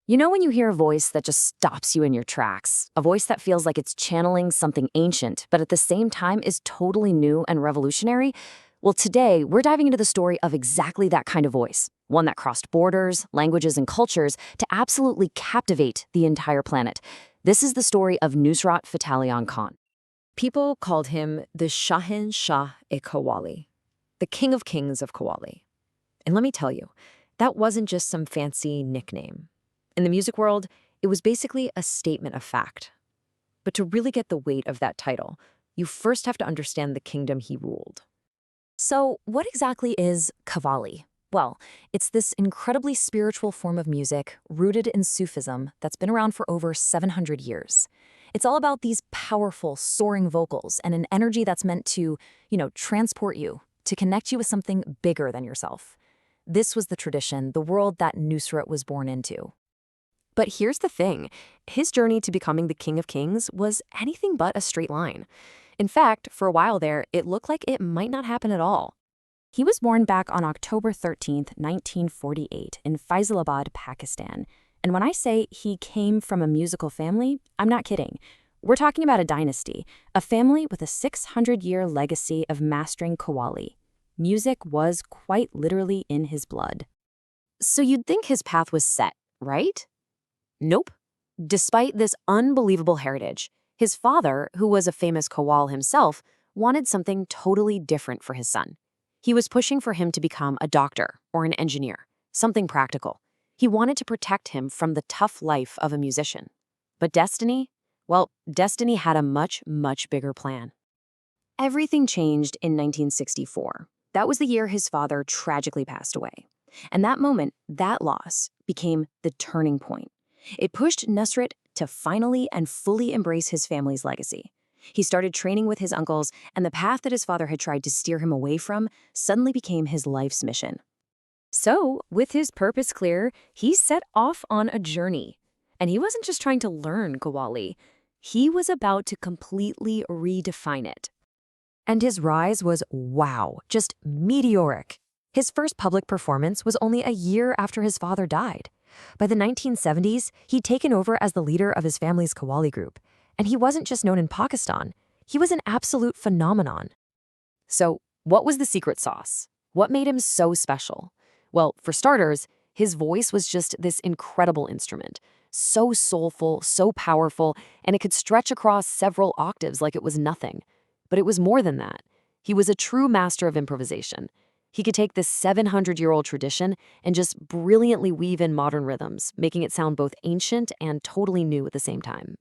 You know when you hear a voice that just stops you in your tracks? A voice that feels like it's channeling something ancient, but at the same time is totally new and revolutionary? Well, today we're diving into the story of exactly that kind of voice. One that crossed borders, languages, and cultures to absolutely captivate the entire planet. This is the story of Nusrat Fateh Ali Khan. People called him the Shahenshah-e-Qawwali, the King of Kings of Qawwali. And let me tell you, that wasn't just some fancy nickname. In the music world, it was basically a statement of fact. But to really get the weight of that title, you first have to understand the kingdom he ruled. So, what exactly is Qawwali? Well, it's this incredibly spiritual form of music rooted in Sufism that's been around for over 700 years. It's all about these powerful, soaring vocals and an energy that's meant to, transport you, to connect you with something bigger than yourself. This was the tradition, the world that Nusrat was born into. But here's the thing, his journey to becoming the King of Kings was anything but a straight line. In fact, for a while there, it looked like it might not happen at all. He was born back on October 13th, 1948, in Faisalabad, Pakistan. And when I say he came from a musical family, I'm not kidding. We're talking about a dynasty, a family with a 600-year legacy of mastering Qawwali. Music was quite literally in his blood. So you'd think his path was set, right? Nope. Despite this unbelievable heritage, his father, who was a famous Qawwal himself, wanted something totally different for his son. He was pushing for him to become a doctor or an engineer, something practical. He wanted to protect him from the tough life of a musician. But destiny? Well, destiny had a much, much bigger plan. Everything changed in 1964. That was the year his father tragically passed away. And that moment, that loss, became the turning point. It pushed Nusrat to finally and fully embrace his family's legacy. He started training with his uncles, and the path that his father had tried to steer him away from suddenly became his life's mission. So, with his purpose clear, he set off on a journey. And he wasn't just trying to learn Qawwali. He was about to completely redefine it. And his rise was, wow, just meteoric. His first public performance was only a year after his father died. By the 1970s, he'd taken over as the leader of his family's Qawwali group. And he wasn't just known in Pakistan. He was an absolute phenomenon. So, what was the secret sauce? What made him so special? Well, for starters, his voice was just this incredible instrument. So soulful, so powerful, and it could stretch across several octaves like it was nothing. But it was more than that. He was a true master of improvisation. He could take this 700-year-old tradition and just brilliantly weave in modern rhythms, making it sound both ancient and totally new at the same time.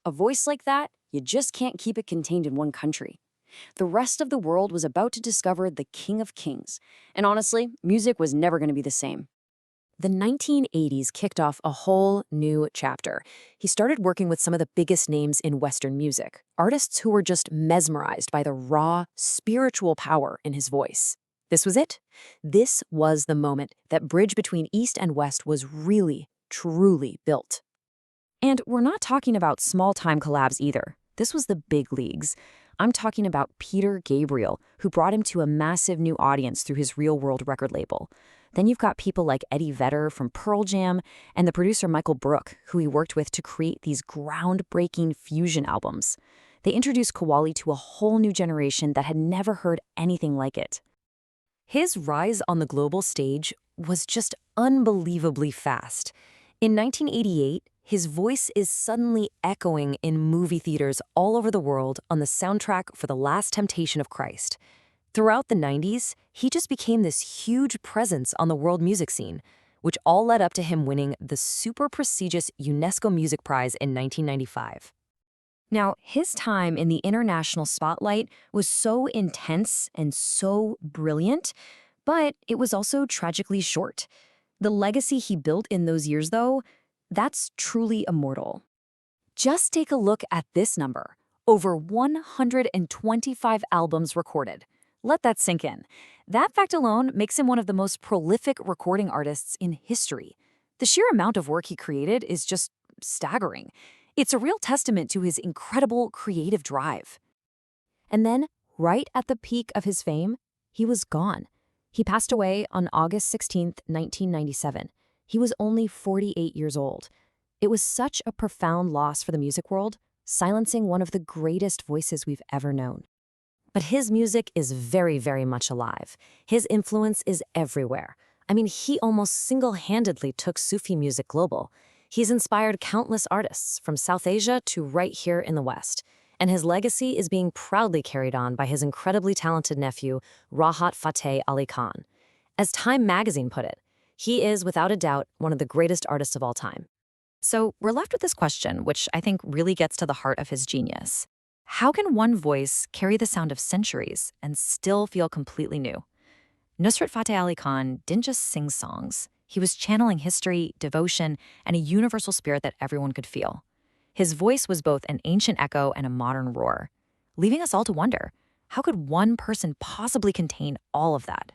A voice like that, you just can't keep it contained in one country. The rest of the world was about to discover the King of Kings. And honestly, music was never going to be the same. The 1980s kicked off a whole new chapter. He started working with some of the biggest names in Western music, artists who were just mesmerized by the raw, spiritual power in his voice. This was it. This was the moment that bridge between East and West was really, truly built. And we're not talking about small-time collabs either. This was the big leagues. I'm talking about Peter Gabriel, who brought him to a massive new audience through his real-world record label. Then you've got people like Eddie Vedder from Pearl Jam and the producer Michael Brook, who he worked with to create these groundbreaking fusion albums. They introduced Qawwali to a whole new generation that had never heard anything like it. His rise on the global stage was just unbelievably fast. In 1988, his voice is suddenly echoing in movie theaters all over the world on the soundtrack for The Last Temptation of Christ. Throughout the 90s, he just became this huge presence on the world music scene, which all led up to him winning the super prestigious UNESCO Music Prize in 1995. Now, his time in the international spotlight was so intense and so brilliant, but it was also tragically short. The legacy he built in those years, though, that's truly immortal. Just take a look at this number. Over 125 albums recorded. Let that sink in. That fact alone makes him one of the most prolific recording artists in history. The sheer amount of work he created is just staggering. It's a real testament to his incredible creative drive. And then, right at the peak of his fame, he was gone. He passed away on August 16, 1997, He was only 48 years old. It was such a profound loss for the music world, silencing one of the greatest voices we've ever known. But his music is very, very much alive. His influence is everywhere. I mean, he almost single-handedly took Sufi music global. He's inspired countless artists from South Asia to right here in the West. And his legacy is being proudly carried on by his incredibly talented nephew, Nusrat Fateh Ali Khan. As Time magazine put it, he is, without a doubt, one of the greatest artists of all time. So we're left with this question, which I think really gets to the heart of his genius. How can one voice carry the sound of centuries and still feel completely new? Nusrat Fateh Ali Khan didn't just sing songs. He was channeling history, devotion, and a universal spirit that everyone could feel. His voice was both an ancient echo and a modern roar, leaving us all to wonder, how could one person possibly contain all of that?